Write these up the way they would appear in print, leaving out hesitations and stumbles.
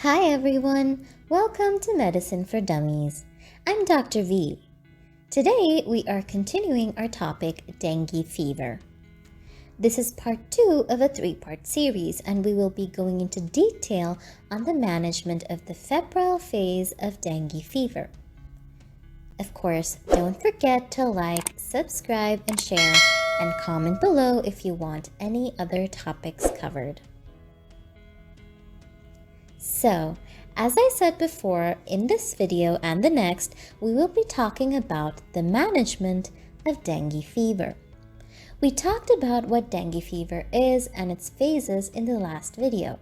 Hi everyone, welcome to Medicine for Dummies. I'm Dr. V. Today we are continuing our topic dengue fever. This is part 2 of a 3-part series and we will be going into detail on the management of the febrile phase of dengue fever. Of course, don't forget to like, subscribe, and share, and comment below if you want any other topics covered. So, as I said before, in this video and the next, we will be talking about the management of dengue fever. We talked about what dengue fever is and its phases in the last video.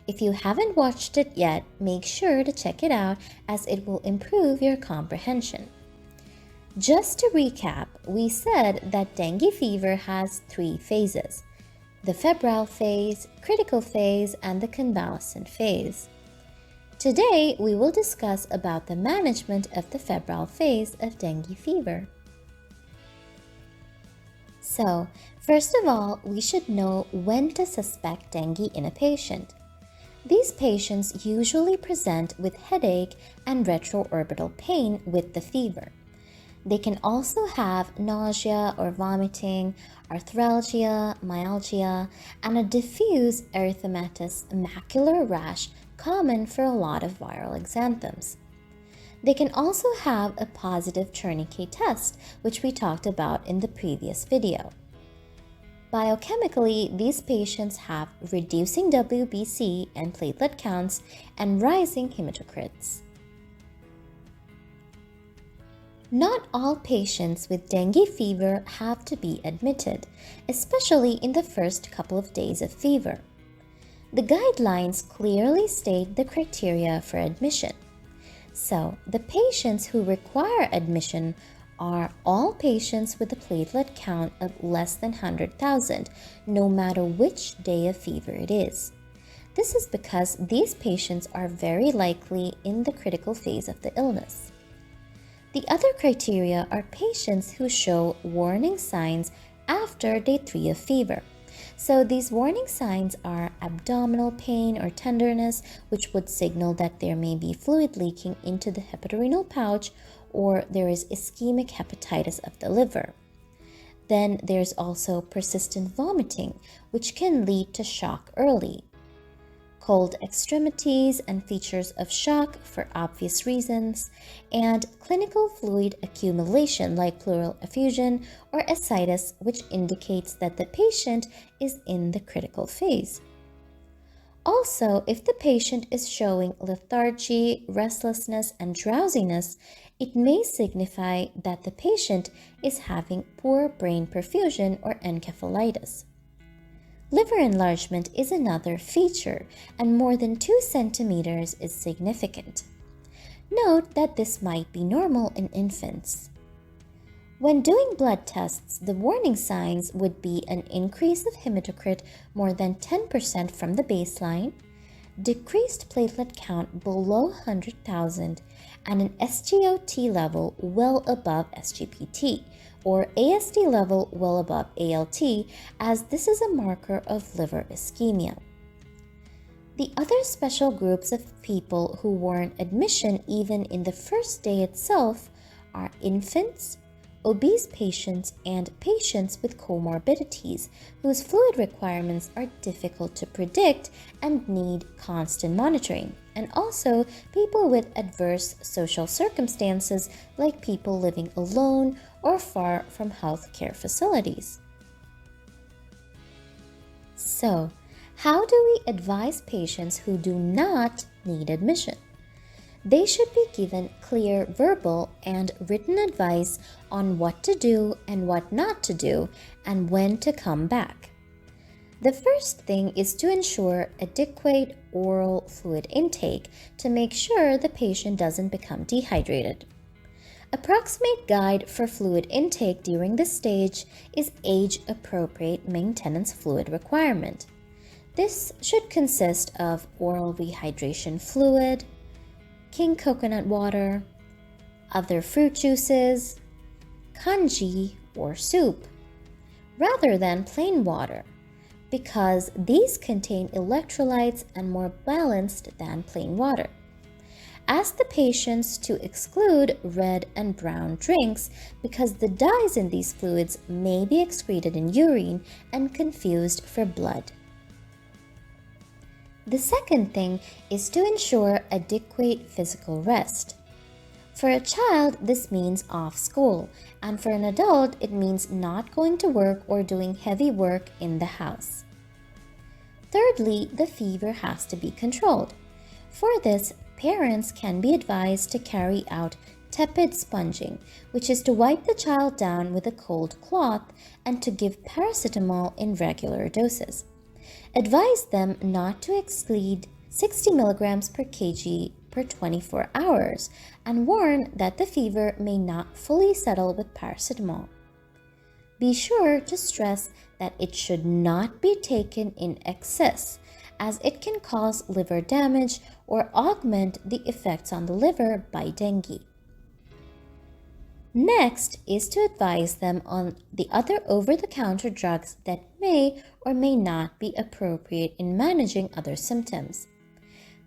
If you haven't watched it yet, make sure to check it out as it will improve your comprehension. Just to recap, we said that dengue fever has 3 phases: the febrile phase, critical phase, and the convalescent phase. Today, we will discuss about the management of the febrile phase of dengue fever. So, first of all, we should know when to suspect dengue in a patient. These patients usually present with headache and retroorbital pain with the fever. They can also have nausea or vomiting, arthralgia, myalgia, and a diffuse erythematous macular rash common for a lot of viral exanthems. They can also have a positive tourniquet test, which we talked about in the previous video. Biochemically, these patients have reducing WBC and platelet counts and rising hematocrits. Not all patients with dengue fever have to be admitted, especially in the first couple of days of fever. The guidelines clearly state the criteria for admission. So, the patients who require admission are all patients with a platelet count of less than 100,000, no matter which day of fever it is. This is because these patients are very likely in the critical phase of the illness. The other criteria are patients who show warning signs after day 3 of fever. So these warning signs are abdominal pain or tenderness, which would signal that there may be fluid leaking into the hepatorenal pouch, or there is ischemic hepatitis of the liver. Then there's also persistent vomiting, which can lead to shock early. Cold extremities and features of shock for obvious reasons, and clinical fluid accumulation like pleural effusion or ascites, which indicates that the patient is in the critical phase. Also, if the patient is showing lethargy, restlessness, and drowsiness, it may signify that the patient is having poor brain perfusion or encephalitis. Liver enlargement is another feature, and more than 2 centimeters is significant. Note that this might be normal in infants. When doing blood tests, the warning signs would be an increase of hematocrit more than 10% from the baseline, decreased platelet count below 100,000, and an SGOT level well above SGPT, or AST level well above ALT, as this is a marker of liver ischemia. The other special groups of people who warrant admission even in the first day itself are infants, obese patients, and patients with comorbidities whose fluid requirements are difficult to predict and need constant monitoring, and also people with adverse social circumstances like people living alone or far from healthcare facilities. So, how do we advise patients who do not need admission? They should be given clear verbal and written advice on what to do and what not to do and when to come back. The first thing is to ensure adequate oral fluid intake to make sure the patient doesn't become dehydrated. Approximate guide for fluid intake during this stage is age-appropriate maintenance fluid requirement. This should consist of oral rehydration fluid, king coconut water, other fruit juices, congee or soup, rather than plain water, because these contain electrolytes and more balanced than plain water. Ask the patients to exclude red and brown drinks because the dyes in these fluids may be excreted in urine and confused for blood. The second thing is to ensure adequate physical rest. For a child, this means off school, and for an adult, it means not going to work or doing heavy work in the house. Thirdly, the fever has to be controlled. For this, parents can be advised to carry out tepid sponging, which is to wipe the child down with a cold cloth and to give paracetamol in regular doses. Advise them not to exceed 60 milligrams per kg per 24 hours and warn that the fever may not fully settle with paracetamol. Be sure to stress that it should not be taken in excess, as it can cause liver damage or augment the effects on the liver by dengue. Next is to advise them on the other over-the-counter drugs that may or may not be appropriate in managing other symptoms.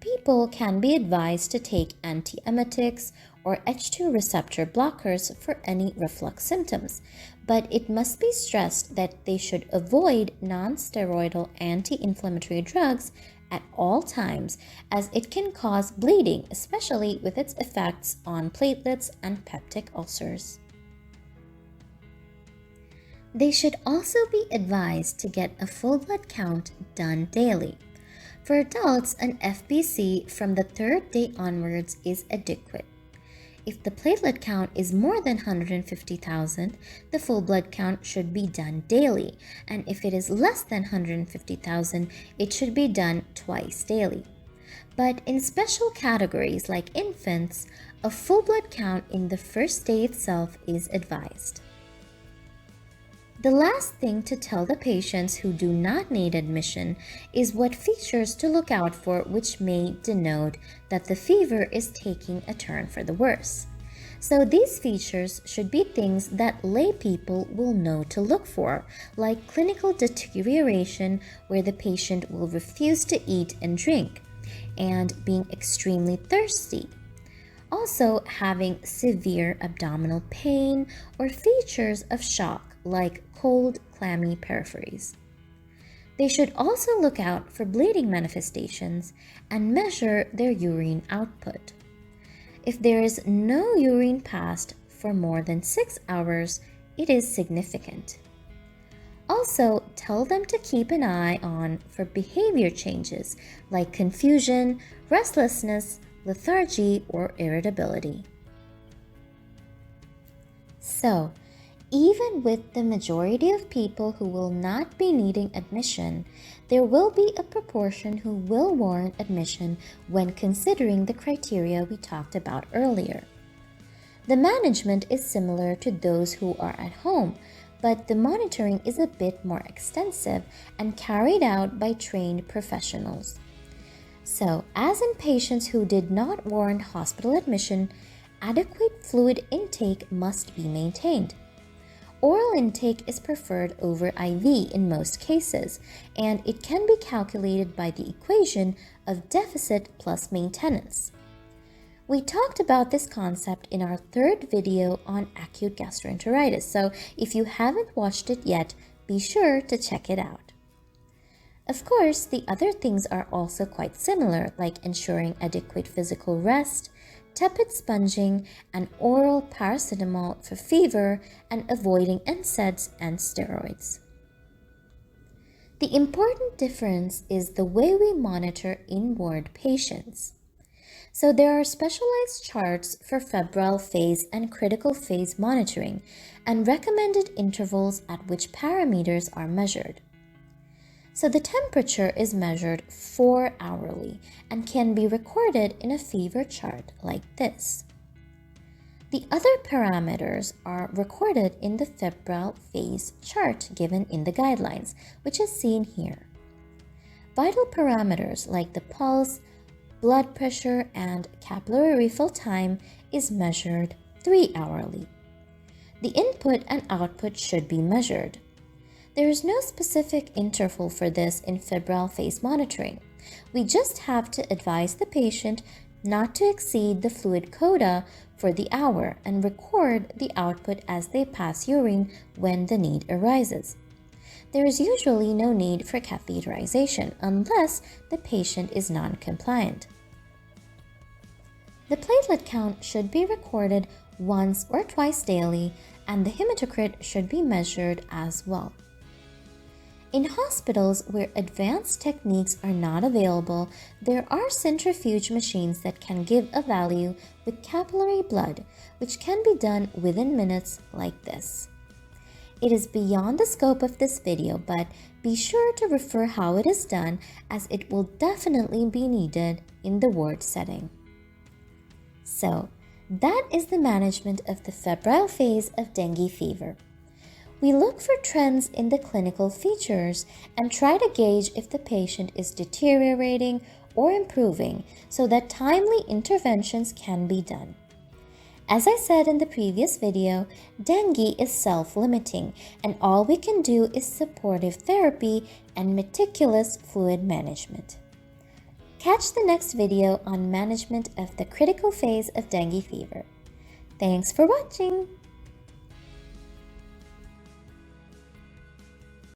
People can be advised to take antiemetics or H2 receptor blockers for any reflux symptoms, but it must be stressed that they should avoid non-steroidal anti-inflammatory drugs at all times, as it can cause bleeding, especially with its effects on platelets and peptic ulcers. They should also be advised to get a full blood count done daily. For adults, an FBC from the third day onwards is adequate. If the platelet count is more than 150,000, the full blood count should be done daily, and if it is less than 150,000, it should be done twice daily. But in special categories like infants, a full blood count in the first day itself is advised. The last thing to tell the patients who do not need admission is what features to look out for, which may denote that the fever is taking a turn for the worse. So these features should be things that lay people will know to look for, like clinical deterioration where the patient will refuse to eat and drink, and being extremely thirsty. Also having severe abdominal pain or features of shock like cold, clammy peripheries. They should also look out for bleeding manifestations and measure their urine output. If there is no urine passed for more than 6 hours, it is significant. Also, tell them to keep an eye on for behavior changes like confusion, restlessness, lethargy, or irritability. So, even with the majority of people who will not be needing admission, there will be a proportion who will warrant admission when considering the criteria we talked about earlier. The management is similar to those who are at home, but the monitoring is a bit more extensive and carried out by trained professionals. So, as in patients who did not warrant hospital admission, adequate fluid intake must be maintained. Oral intake is preferred over IV in most cases, and it can be calculated by the equation of deficit plus maintenance. We talked about this concept in our third video on acute gastroenteritis, so if you haven't watched it yet, be sure to check it out. Of course, the other things are also quite similar, like ensuring adequate physical rest, tepid sponging, and oral paracetamol for fever, and avoiding NSAIDs and steroids. The important difference is the way we monitor in-ward patients. So there are specialized charts for febrile phase and critical phase monitoring, and recommended intervals at which parameters are measured. So the temperature is measured 4 hourly and can be recorded in a fever chart like this. The other parameters are recorded in the febrile phase chart given in the guidelines, which is seen here. Vital parameters like the pulse, blood pressure, and capillary refill time is measured 3 hourly. The input and output should be measured. There is no specific interval for this in febrile phase monitoring. We just have to advise the patient not to exceed the fluid quota for the hour and record the output as they pass urine when the need arises. There is usually no need for catheterization unless the patient is non-compliant. The platelet count should be recorded once or twice daily, and the hematocrit should be measured as well. In hospitals where advanced techniques are not available, there are centrifuge machines that can give a value with capillary blood, which can be done within minutes like this. It is beyond the scope of this video, but be sure to refer how it is done, as it will definitely be needed in the ward setting. So, that is the management of the febrile phase of dengue fever. We look for trends in the clinical features and try to gauge if the patient is deteriorating or improving so that timely interventions can be done. As I said in the previous video, dengue is self-limiting, and all we can do is supportive therapy and meticulous fluid management. Catch the next video on management of the critical phase of dengue fever. Thanks for watching!